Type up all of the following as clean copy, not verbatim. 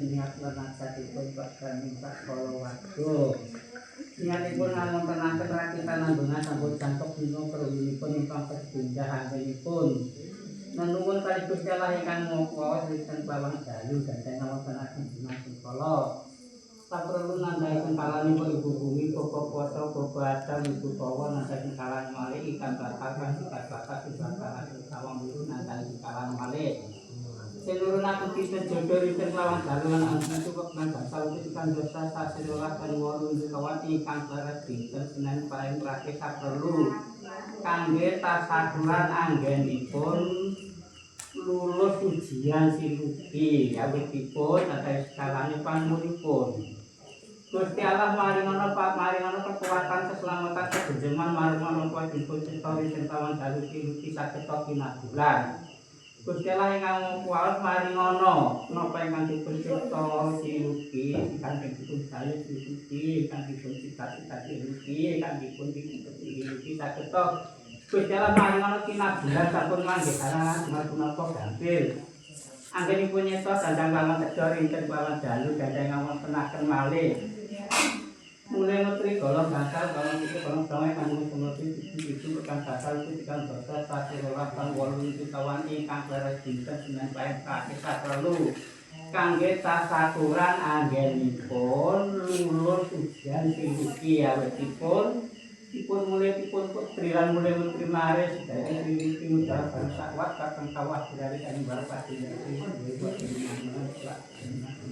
niat lan sakipun bakal minta kala wadon. Niatipun ngamontenaken rakitan nandungan sampun jantok dina perunipun ingkang kedindah anggenipun. Menuwun kali Gusti Allah ingkang maha wonten bawang dalu gandeng ngawontenaken dinten kala. Saperlu nandhaken kalanipun ibu bumi bapa kuwasa bapa adang ibu tawa nandhaken kalan malih ingkang bakal sikat-bakat sibat-bakat sawang biru nandhaken kalan malih. Seluruhna kita jodoh rinten lawan daluan angin cukup lan basal ikan dosa sasirolah dan wolu kawan ingkang leres dinten Senin paling terakhir saperlu kangge tasaduran anggenipun lulus ujian siluki awitipun ada skalane panmunipun. Gusti Allah maringono kekuatan keselamatan kebenjengan maringono kuwatipun cita rinten lawan dalu siluki saged kinabulan. Gusti Allah ingkang kuwat maringono napa ingkang dipun cipta siluki ingkang dipun salib siluki ingkang dipun cita-cita siluki ingkang dipun siluki saged Gusti Allah maringono kinabulan sampun manggih halangan menapa gampil anggenipun nyeta dandang lawan tejo rinten lawan dalu gandeng ngawontenaken malih mulai ngetri golong dasar golong itu golong dongeng kandung semerti itu bukan dasar itu ikan dosa sasirolah kang wolu itu kawan ingkang leres dinten Senin paing kakek saperlu kangge tasaturan anggenipun lulus ujian siluki awetipun dipun mulai dipun trilan mulai menteri maris dari siluki mudara baru sakwat kakang kawah dari kandung baru pasti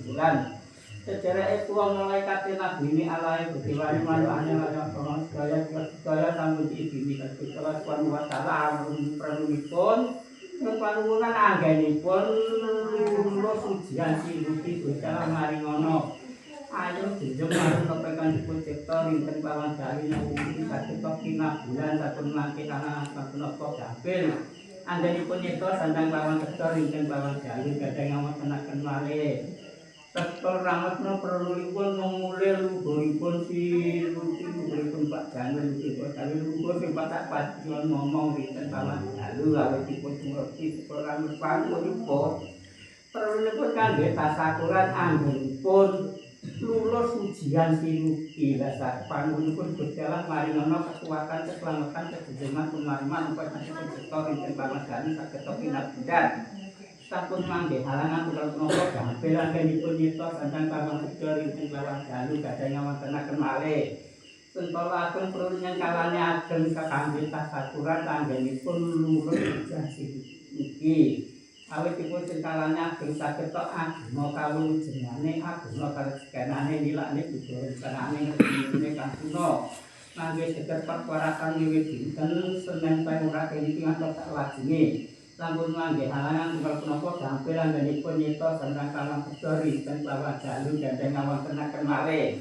bulan sejarah itu mulai kate nabi ini alai butiwani maluannya lajang tolong segala sambut ibini kecuali Tuhan wa ta'ala perlumipun kepanuwunan anggenipun lulus ujian siluki Gusti maringono ayo jenjeng marang kepekan dipun cipta rinten lawan dalu nyawuhi saged kinabulan saben mangke kana saben apa gampil anggenipun nyipta sandang lawan cipta rinten lawan dalu gadhah ngawontenaken malih sektor rametna perlulipun memulai luhuripun luhuripun Pak Janul Pak Janul luhur sing patak pajuan ngomong rinten lawan dalu awetipun ngerti sektor ramet pangunipun perlulipun kangge tasakuran anggenipun lulus ujian siluki dasar pangunipun Gusti Allah maringono kekuatan keselamatan kebenjengan pemariman upaya sektor rinten lawan dalu saged kinabulan sampun manggih halangan kula punapa gampil anggenipun nyipta sandang kawon sedo rinten lawan dalu gadhah ngawontenaken malih sentolaken perunyan kalane ageng kakangge tasaturan anggenipun lulus ujian siluki awitipun senkalane ageng saged agama kawujengane agama karejenane nilakne budaya tenane ngene kang kuno mangke seger perkarasan wiwit dinten Senin paing ora kene ngantos sak lajenge sampun manggih halangan kula punapa gampil anggenipun nyipta sandang kawon sedo rinten lawan dalu gadhah ngawontenaken malih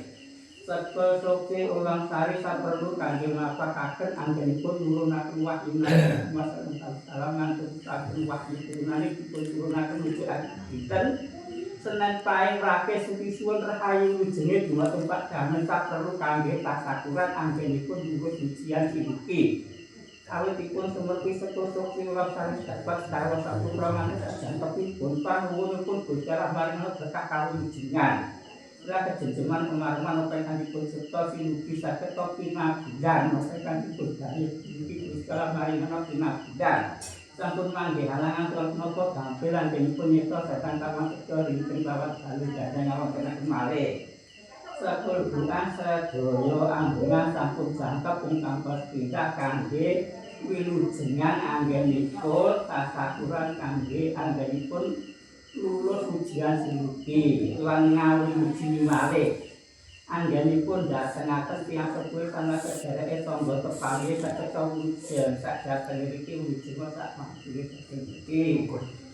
sekul sukti ulang sari saperlu kangge ngapakaken anggenipun nurunaken wahyu masyaallah salam ngantos saben wahyu turunane dipun turunaken ujian dinten Senin paing rake suwi-suwun rahayu wujenge dumateng Pak Damen saperlu kangge tasakuran anggenipun lulus ujian siluki awitipun semerti setusuk siwak saling dapat secara saputra maneh jantepipun panuwunipun Gusti Allah maringono berkah kawilujengan ora kejenjeman kemaruman apa ingkang dipun cipta siluki saged kinabulan apa ingkang dipun gawe siluki Gusti Allah maringono kinabulan sampun manggih halangan kula menapa gampil anggenipun nyipta dhateng kawon sedo rinten lawan dalu gadhah ngawontenaken malih sekul bulan sedaya ambungan sampun jangkep ingkang pindah kangge wilujengan anggenipun tasakuran kangge anggenipun lulus ujian siluki lan ngawuji malih anggenipun dhatengaken tiyang sepuh sanes sedereke tangga tepali saged wujen sadhateng niki wujen sak mangke iki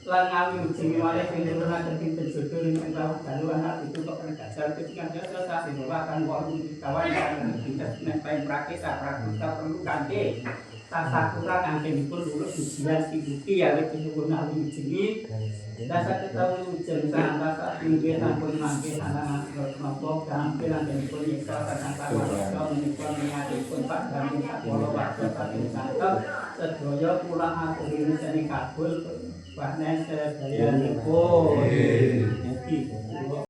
lan ngawuji malih sing nurunaken pinten jodoh ing lawan dalu anak itu kok dasar ketika jasa sasi akan wolu kawan yang pinten nek paing praktis praktisa perlu kanthi tasakuran anggenipun lulus ujian siluki awit dipun ngawuji dasar ketahui ujian santasa tinggi sampun mangke halangan menapa gampil anggenipun nyeksa kadang kala menika mingatipun Pak Damen sakala waktu saking santep sedaya kula aturi seni kabul panen sedayanipun Ibu.